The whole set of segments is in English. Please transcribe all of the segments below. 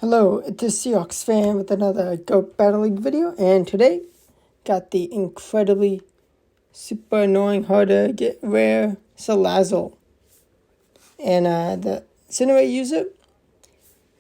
Hello, it is SeahawksFan with another Go Battle League video, and today got the incredibly super annoying, hard to get rare Salazzle. And the Incinerate user,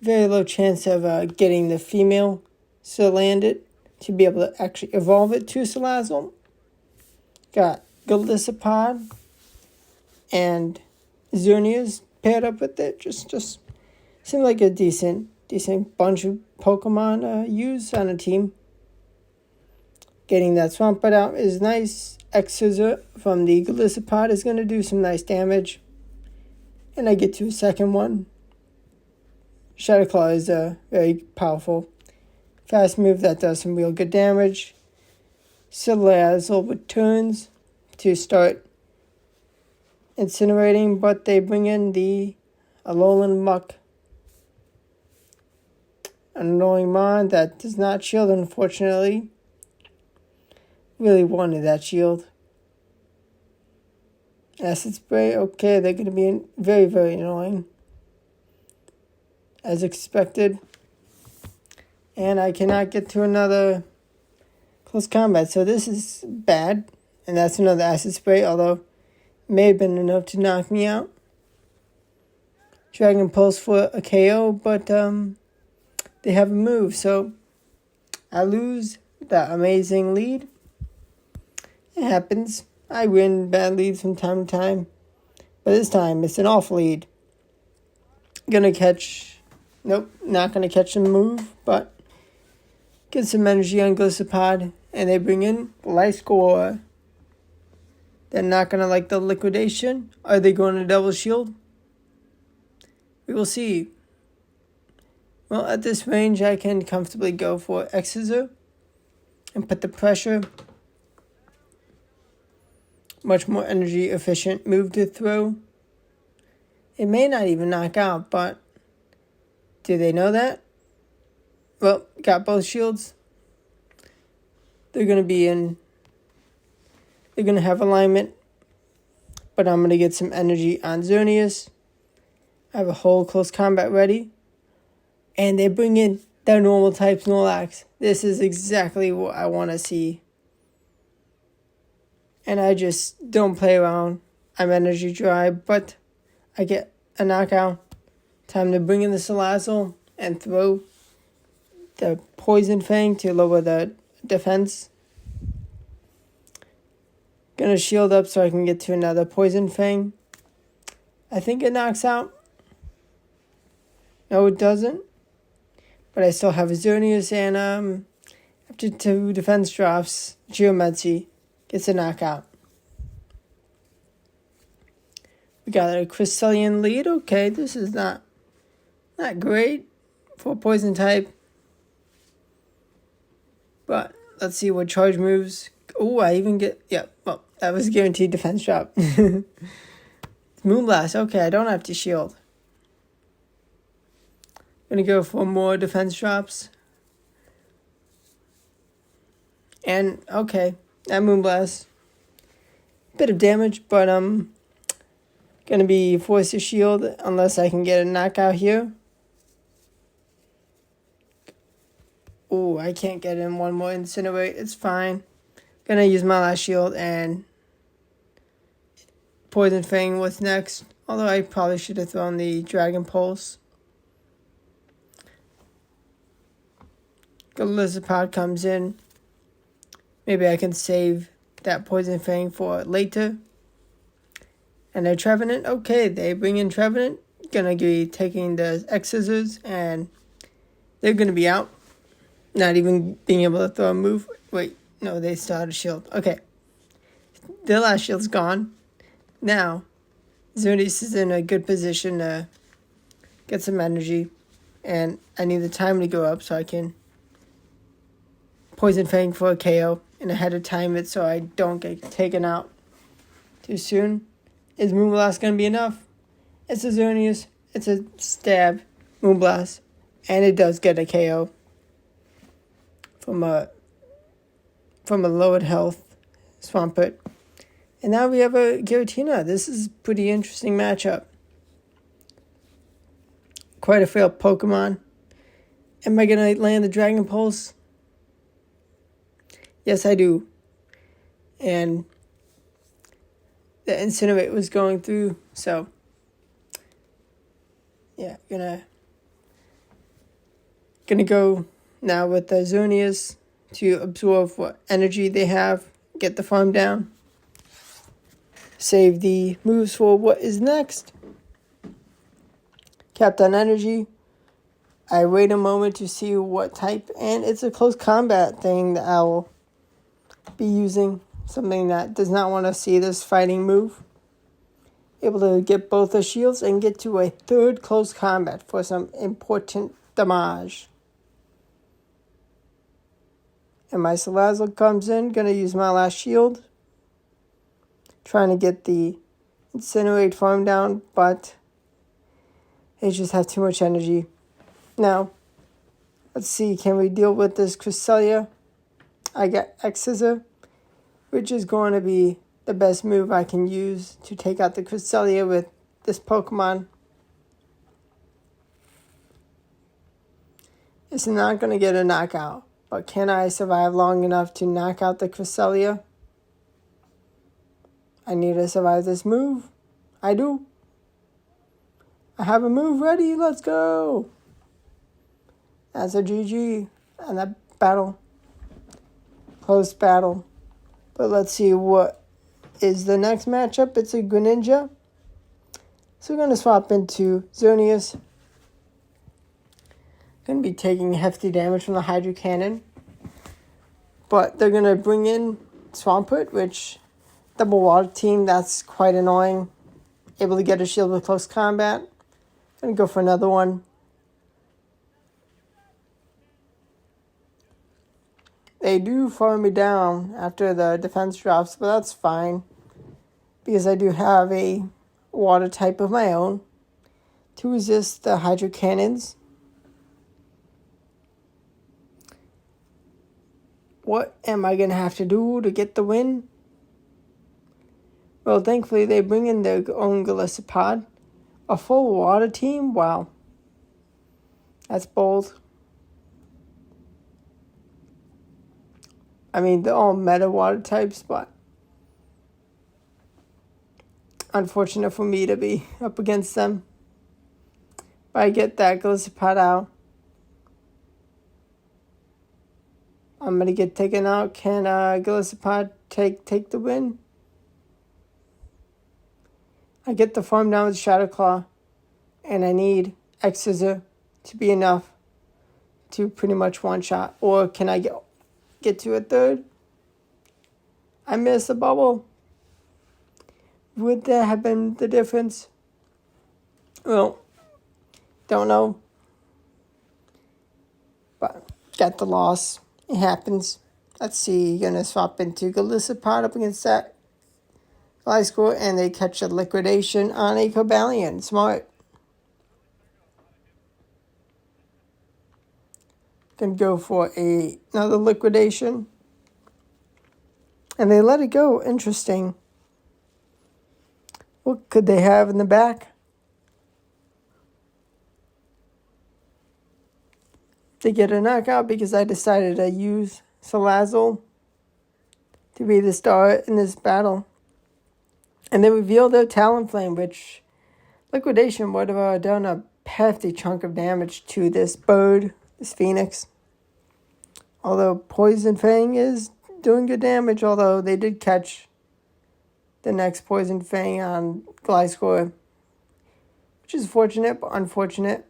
very low chance of getting the female Salazzle to be able to actually evolve it to Salazzle. Got Golisopod and Xerneas paired up with it. Just seemed like a decent bunch of Pokemon use on a team. Getting that Swampert out is nice. X-Scissor from the Golisopod is going to do some nice damage. And I get to a second one. Shadow Claw is very powerful. Fast move that does some real good damage. Salazzle returns to start incinerating, but they bring in the Alolan Muck. An annoying mon that does not shield, unfortunately. Really wanted that shield. Acid Spray, okay, they're going to be very, very annoying. As expected. And I cannot get to another close combat, so this is bad. And that's another Acid Spray, although it may have been enough to knock me out. Dragon Pulse for a KO, but they have a move, so I lose that amazing lead. It happens. I win bad leads from time to time, but this time it's an off lead. Nope, not gonna catch the move, but get some energy on Golisopod, and they bring in Life Score. They're not gonna like the liquidation. Are they going to double shield? We will see. Well, at this range, I can comfortably go for X-Scissor and put the pressure. Much more energy efficient move to throw. It may not even knock out, but do they know that? Well, got both shields. They're going to have alignment, but I'm going to get some energy on Xerneas. I have a whole close combat ready. And they bring in their normal type Snorlax. This is exactly what I want to see. And I just don't play around. I'm energy dry, but I get a knockout. Time to bring in the Salazzle and throw the Poison Fang to lower the defense. Gonna shield up so I can get to another Poison Fang. I think it knocks out. No, it doesn't. But I still have a Xerneas, and after 2 defense drops, Geometry gets a knockout. We got a Crystallian lead. Okay, this is not great for poison type. But let's see what charge moves. Oh, I even get... Yeah, well, that was guaranteed defense drop. Moonblast. Okay, I don't have to shield. Gonna go for more defense drops. And, okay, that Moonblast. Bit of damage, but I'm gonna be forced to shield unless I can get a knockout here. Oh, I can't get in one more Incinerate. It's fine. Gonna use my last shield and Poison Fang was next. Although I probably should have thrown the Dragon Pulse. Golisopod comes in. Maybe I can save that Poison Fang for later. And a Trevenant. Okay, they bring in Trevenant. Gonna be taking the X-Scissors, and they're gonna be out. Not even being able to throw a move. Wait, no, they still had a shield. Okay. Their last shield's gone. Now, Xerneas is in a good position to get some energy. And I need the time to go up so I can Poison Fang for a KO, and I had to time it so I don't get taken out too soon. Is Moonblast going to be enough? It's a Xerneas. It's a stab Moonblast, and it does get a KO from a lowered health Swampert. And now we have a Giratina. This is a pretty interesting matchup. Quite a failed Pokemon. Am I going to land the Dragon Pulse? Yes, I do. And the Incinerate was going through, so yeah, gonna go now with the Zonias to absorb what energy they have, get the farm down, save the moves for what is next. Capped on energy. I wait a moment to see what type, and it's a close combat thing that I will be using. Something that does not want to see this fighting move. Able to get both the shields and get to a third close combat for some important damage. And my Salazzle comes in, gonna use my last shield. Trying to get the Incinerate farm down, but they just have too much energy. Now, let's see, can we deal with this Cresselia? I got X-Scissor, which is going to be the best move I can use to take out the Cresselia with this Pokemon. It's not going to get a knockout, but can I survive long enough to knock out the Cresselia? I need to survive this move. I do. I have a move ready. Let's go. That's a GG. And that battle. Close battle. But let's see what is the next matchup. It's a Greninja. So we're going to swap into Xerneas. Going to be taking hefty damage from the Hydro Cannon. But they're going to bring in Swampert, which double water team, that's quite annoying. Able to get a shield with close combat. Going to go for another one. They do farm me down after the defense drops, but that's fine. Because I do have a water type of my own to resist the Hydro Cannons. What am I going to have to do to get the win? Well, thankfully they bring in their own Golisopod. A full water team? Wow. That's bold. I mean, they're all meta water types, but unfortunate for me to be up against them. But I get that Golisopod out. I'm going to get taken out. Can Golisopod take the win? I get the farm down with Shadow Claw. And I need X-Scissor to be enough to pretty much one-shot. Or can I get to a third? I missed the bubble. Would that have been the difference? Well, don't know. But got the loss. It happens. Let's see. You're going to swap into Golisopod up against that Gliscor, and they catch a liquidation on a Cobalion. Smart. Can go for another liquidation. And they let it go. Interesting. What could they have in the back? They get a knockout because I decided to use Salazzle to be the star in this battle. And they reveal their Talonflame, which liquidation would have done a hefty chunk of damage to this bird, this Phoenix. Although Poison Fang is doing good damage, although they did catch the next Poison Fang on Gliscor, which is fortunate but unfortunate.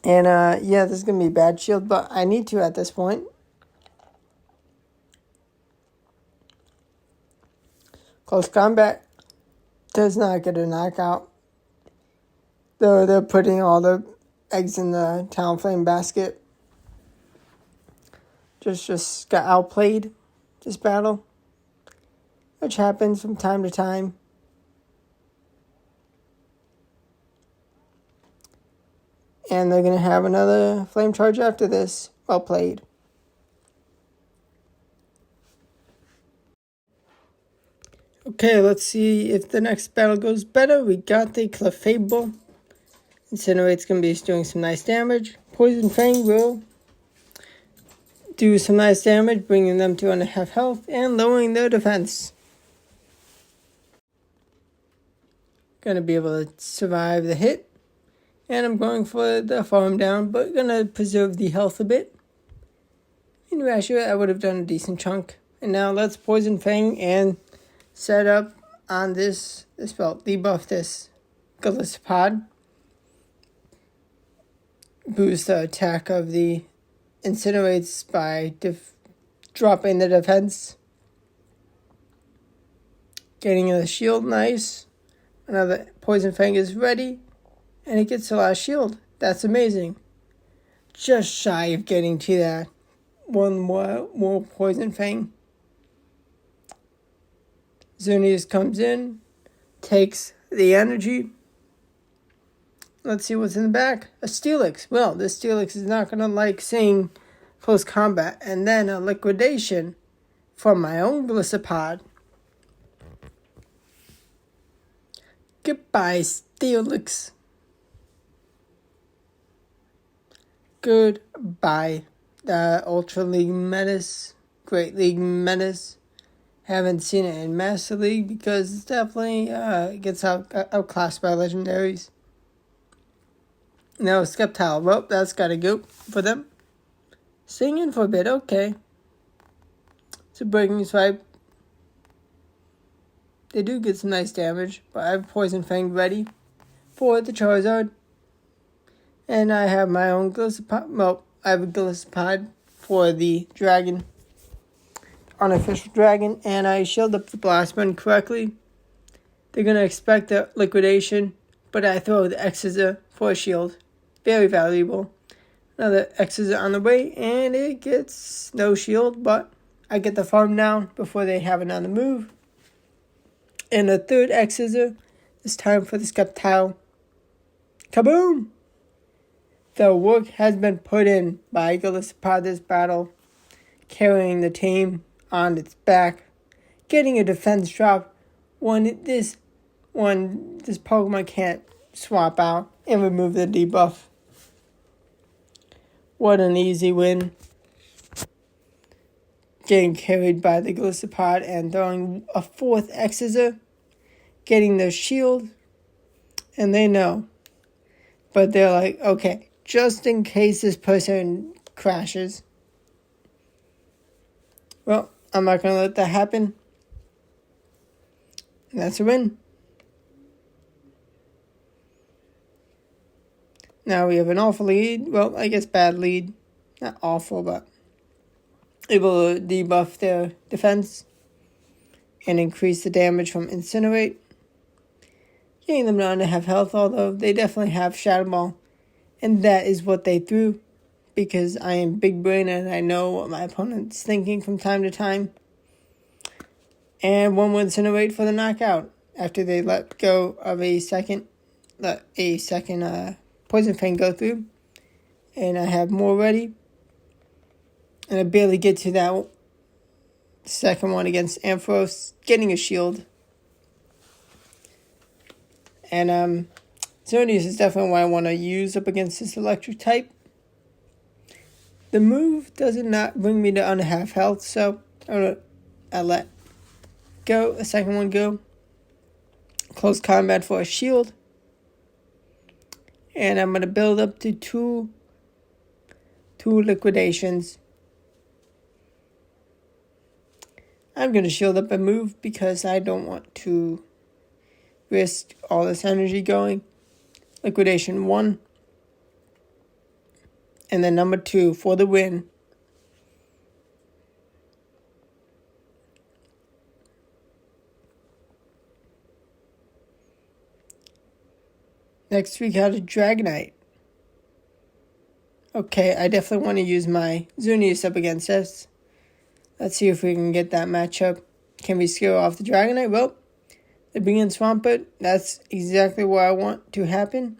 And yeah, this is going to be bad shield, but I need to at this point. Close combat does not get a knockout. They're putting all the eggs in the Talonflame basket. Just got outplayed this battle, which happens from time to time. And they're going to have another flame charge after this. Well played. Okay, let's see if the next battle goes better. We got the Clefable. Incinerate's going to be doing some nice damage. Poison Fang will do some nice damage, bringing them to 1.5 health and lowering their defense. Gonna be able to survive the hit. And I'm going for the farm down, but gonna preserve the health a bit. In Rasher, I would have done a decent chunk. And now let's Poison Fang and set up on this belt. Debuff this Gallisapod. Boost the attack of the Incinerates by dropping the defense. Getting the shield, nice. Another Poison Fang is ready. And it gets the last shield. That's amazing. Just shy of getting to that. One more Poison Fang. Xerneas comes in. Takes the energy. Let's see what's in the back. A Steelix. Well, this Steelix is not going to like seeing close combat. And then a liquidation from my own Gallisapod. Goodbye, Steelix. Goodbye. The Ultra League Menace. Great League Menace. Haven't seen it in Master League because it's definitely gets outclassed by legendaries. No, Sceptile. Well, that's got to go for them. Staying in for a bit, okay. It's a Breaking Swipe. They do get some nice damage, but I have Poison Fang ready for the Charizard. And I have my own Gallisapod. Well, I have a Gallisapod for the Dragon. Unofficial Dragon. And I shielded up the Blast Button correctly. They're going to expect a liquidation, but I throw the X-Scissor for a shield. Very valuable. Another X-Scissor on the way, and it gets no shield, but I get the farm down before they have another move. And a third X-Scissor. It's time for the Sceptile. Kaboom! The work has been put in by Gallisapod this battle, carrying the team on its back, getting a defense drop when this Pokemon can't swap out and remove the debuff. What an easy win. Getting carried by the Gallisapod and throwing a fourth X-Scissor, getting their shield, and they know. But they're like, okay, just in case this person crashes. Well, I'm not going to let that happen. And that's a win. Now we have an awful lead. Well, I guess bad lead. Not awful, but able to debuff their defense and increase the damage from Incinerate. Getting them down to have health, although they definitely have Shadow Ball. And that is what they threw, because I am big brain and I know what my opponent's thinking from time to time. And one will Incinerate for the knockout after they let go of a second Poison Fang go through. And I have more ready. And I barely get to that second one against Ampharos, getting a shield. And Xerneas is definitely what I want to use up against this electric type. The move does not bring me to under half health, so I let go. A second one go. Close combat for a shield. And I'm going to build up to two liquidations. I'm going to shield up and move because I don't want to risk all this energy going. Liquidation 1. And then number 2 for the win. Next we got a Dragonite. Okay, I definitely want to use my Xerneas up against this. Let's see if we can get that matchup. Can we scare off the Dragonite? Well, they bring in Swampert. That's exactly what I want to happen.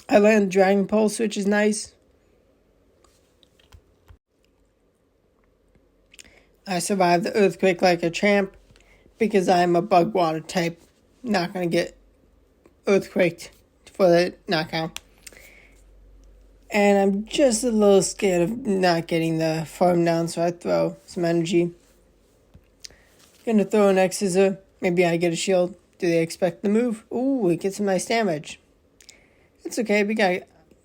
I land Dragon Pulse, which is nice. I survived the Earthquake like a champ because I'm a Bug Water type. Not going to get Earthquaked for the knockout. And I'm just a little scared of not getting the farm down, so I throw some energy. Gonna throw an X scissor. Maybe I get a shield. Do they expect the move? Ooh, it gets some nice damage. It's okay,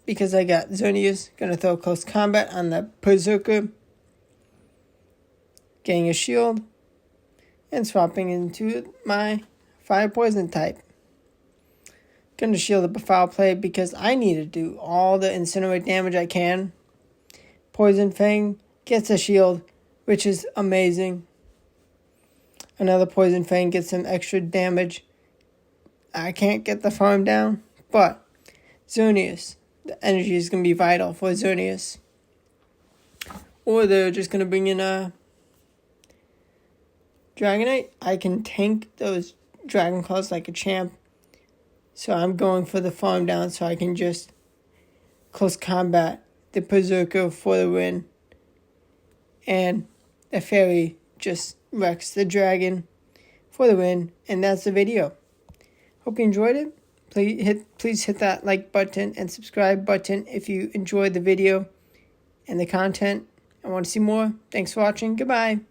because I got Xerneas. Gonna throw close combat on the Berserker. Getting a shield. And swapping into my fire poison type. Gonna shield up a foul play because I need to do all the incinerate damage I can. Poison Fang gets a shield, which is amazing. Another Poison Fang gets some extra damage. I can't get the farm down, but Xerneas, the energy is going to be vital for Xerneas. Or they're just going to bring in a Dragonite. I can tank those Dragon Claws like a champ. So I'm going for the farm down so I can just close combat the Berserker for the win. And the Fairy just wrecks the dragon for the win. And that's the video. Hope you enjoyed it. Please hit that like button and subscribe button if you enjoyed the video and the content and want to see more. Thanks for watching. Goodbye.